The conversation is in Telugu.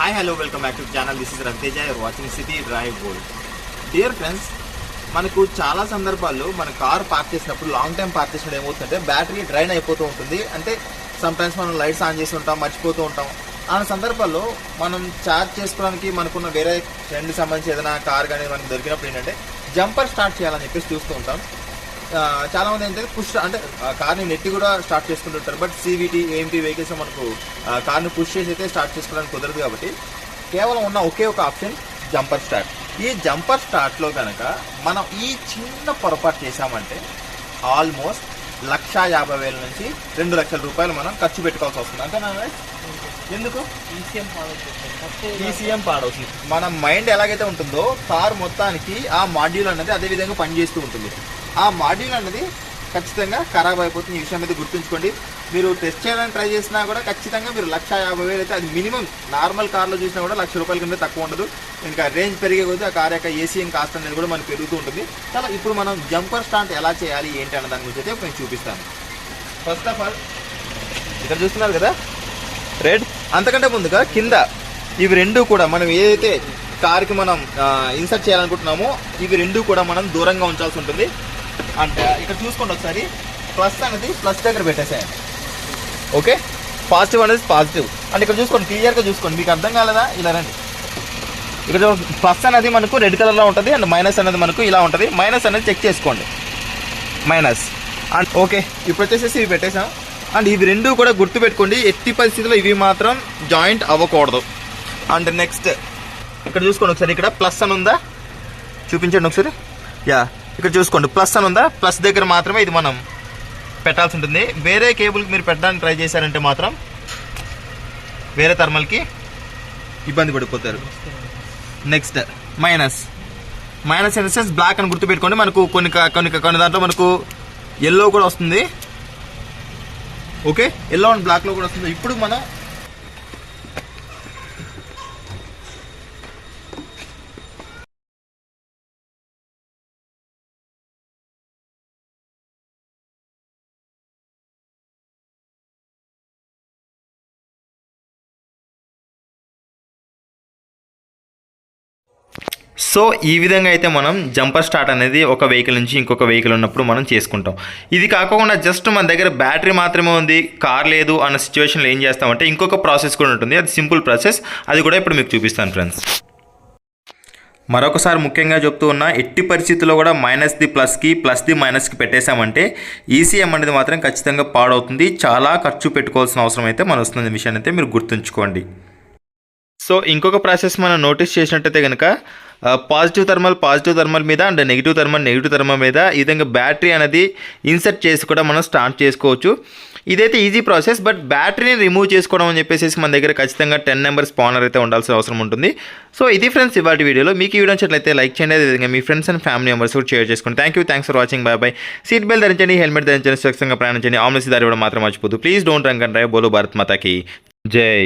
Hi, hello, welcome back to the channel. This is Ravteja. You are watching City Drive World. Dear friends, మనకు చాలా సందర్భాల్లో మన కార్ పార్క్ చేసినప్పుడు లాంగ్ టైం పార్క్ చేసినప్పుడు ఏమవుతుందంటే బ్యాటరీ డ్రైన్ అయిపోతూ ఉంటుంది. అంటే సమ్టైమ్స్ మనం లైట్స్ ఆన్ చేసి ఉంటాం, మర్చిపోతూ ఉంటాం. ఆ సందర్భాల్లో మనం ఛార్జ్ చేసుకోవడానికి మనకున్న వేరే ఫ్రెండ్కి సంబంధించి ఏదైనా కార్ కానీ మనకు దొరికినప్పుడు ఏంటంటే జంపర్ స్టార్ట్ చేయాలని చెప్పేసి చూస్తూ ఉంటాం. చాలామంది ఏంటంటే పుష్ అంటే కార్ని నెట్టి కూడా స్టార్ట్ చేసుకుంటుంటారు. బట్ సివిటీ ఏఎంటీ వెహికల్స్ మనకు కార్ని పుష్ చేసి అయితే స్టార్ట్ చేసుకోవడానికి కుదరదు. కాబట్టి కేవలం ఉన్న ఒకే ఒక ఆప్షన్ జంపర్ స్టార్ట్. ఈ జంపర్ స్టార్ట్లో కనుక మనం ఈ చిన్న పొరపాటు చేసామంటే ఆల్మోస్ట్ 1,50,000 నుంచి 2 లక్షల రూపాయలు మనం ఖర్చు పెట్టుకోవాల్సి వస్తుంది. అంతేనా? ఎందుకు? ఈసీఎం పాడవుతుంది. మన మైండ్ ఎలాగైతే ఉంటుందో కార్ మొత్తానికి ఆ మాడ్యూల్ అనేది అదే విధంగా పనిచేస్తూ ఉంటుంది. ఆ మాడ్యూల్ అనేది ఖచ్చితంగా ఖరాబ్ అయిపోతుంది. ఈ విషయం అయితే గుర్తుంచుకోండి. మీరు టెస్ట్ చేయడానికి ట్రై చేసినా కూడా ఖచ్చితంగా మీరు 1,50,000 అయితే అది మినిమం నార్మల్ కార్లో చూసినా కూడా 1,00,000 రూపాయల కింద తక్కువ ఉండదు. ఇంకా రేంజ్ పెరిగే కొద్దీ ఆ కార్ యొక్క ఏసీఎం కాస్ట్ అనేది కూడా మనకు పెరుగుతూ ఉంటుంది. చాలా ఇప్పుడు మనం జంపర్ స్టార్ట్ ఎలా చేయాలి ఏంటి అన్న దాని గురించి అయితే నేను చూపిస్తాను. ఫస్ట్ ఆఫ్ ఆల్ ఇక్కడ చూస్తున్నారు కదా రెడ్, అంతకంటే ముందుగా కింద ఇవి రెండు కూడా మనం ఏదైతే కార్కి మనం ఇన్సర్ట్ చేయాలనుకుంటున్నామో ఇవి రెండు కూడా మనం దూరంగా ఉంచాల్సి ఉంటుంది. అంటే ఇక్కడ చూసుకోండి ఒకసారి, ప్లస్ అనేది ప్లస్ దగ్గర పెట్టేసేయండి. ఓకే, పాజిటివ్ అనేది పాజిటివ్. అంటే ఇక్కడ చూసుకోండి, క్లియర్గా చూసుకోండి. మీకు అర్థం కాలేదా? ఇలా రండి. ఇక్కడ ప్లస్ అనేది మనకు రెడ్ కలర్లో ఉంటుంది అండ్ మైనస్ అనేది మనకు ఇలా ఉంటుంది. మైనస్ అనేది చెక్ చేసుకోండి, మైనస్. అండ్ ఓకే, ఇప్పుడు వచ్చేసేసి ఇవి పెట్టేసాం. అండ్ ఇవి రెండు కూడా గుర్తుపెట్టుకోండి, ఎట్టి పరిస్థితుల్లో ఇవి మాత్రం జాయింట్ అవ్వకూడదు. అండ్ నెక్స్ట్ ఇక్కడ చూసుకోండి ఒకసారి, ఇక్కడ ప్లస్ అని ఉందా చూపించండి ఒకసారి. యా, ఇక్కడ చూసుకోండి ప్లస్ అని ఉందా, ప్లస్ దగ్గర మాత్రమే ఇది మనం పెట్టాల్సి ఉంటుంది. వేరే కేబుల్కి మీరు పెట్టడానికి ట్రై చేశారంటే మాత్రం వేరే థర్మల్కి ఇబ్బంది పడిపోతారు. Next minus. Minus in the sense block అని గుర్తుపెట్టుకోండి. మనకు కొన్ని దాంట్లో మనకు ఎల్లో కూడా వస్తుంది. ఓకే, ఎల్లో అండ్ బ్లాక్లో కూడా వస్తుంది. ఇప్పుడు మనం సో ఈ విధంగా అయితే మనం జంపర్ స్టార్ట్ అనేది ఒక వెహికల్ నుంచి ఇంకొక వెహికల్ ఉన్నప్పుడు మనం చేసుకుంటాం. ఇది కాకుండా జస్ట్ మన దగ్గర బ్యాటరీ మాత్రమే ఉంది, కార్ లేదు అన్న సిచ్యువేషన్లో ఏం చేస్తామంటే ఇంకొక ప్రాసెస్ కూడా ఉంటుంది. అది సింపుల్ ప్రాసెస్, అది కూడా ఇప్పుడు మీకు చూపిస్తాను ఫ్రెండ్స్. మరొకసారి ముఖ్యంగా చెప్తూ ఉన్నా, ఎట్టి పరిస్థితుల్లో కూడా మైనస్ది ప్లస్కి, ప్లస్ది మైనస్కి పెట్టేశామంటే ఈసీఎం అనేది మాత్రం ఖచ్చితంగా పాడవుతుంది. చాలా ఖర్చు పెట్టుకోవాల్సిన అవసరం అయితే మన వస్తున్న విషయాన్ని అయితే మీరు గుర్తుంచుకోండి. సో ఇంకొక ప్రాసెస్ మనం నోటీస్ చేసినట్టయితే కనుక పాజిటివ్ థర్మల్ మీద అండ్ నెగిటివ్ థర్మల్ మీద ఈ విధంగా బ్యాటరీ అనేది ఇన్సర్ట్ చేసి కూడా మనం స్టార్ట్ చేసుకోవచ్చు. ఇదైతే ఈజీ ప్రాసెస్. బట్ బ్యాటరీని రిమూవ్ చేసుకోవడం అని చెప్పేసి మన దగ్గర ఖచ్చితంగా 10 నెంబర్ స్పానర్ అయితే ఉండాల్సిన అవసరం ఉంటుంది. సో ఇది ఫ్రెండ్స్ ఇవాళ వీడియోలో. మీకు ఈ వీడియో నచ్చినట్లయితే లైక్ చేయండి, అదేవిధంగా మీ ఫ్రెండ్స్ అండ్ ఫ్యామిలీ మెంబర్స్ కూడా షేర్ చేసుకోండి. Thanks for watching. Bye. Seat belt ధరించండి, హెల్మెట్ ధరించండి, సురక్షితంగా ప్రయాణించండి, ఆమ్లెస్ దారి ఇవ్వడం మాత్రం మర్చిపోదు. Please don't drunk and drive. బోలో భారత్ మాతాకి జై.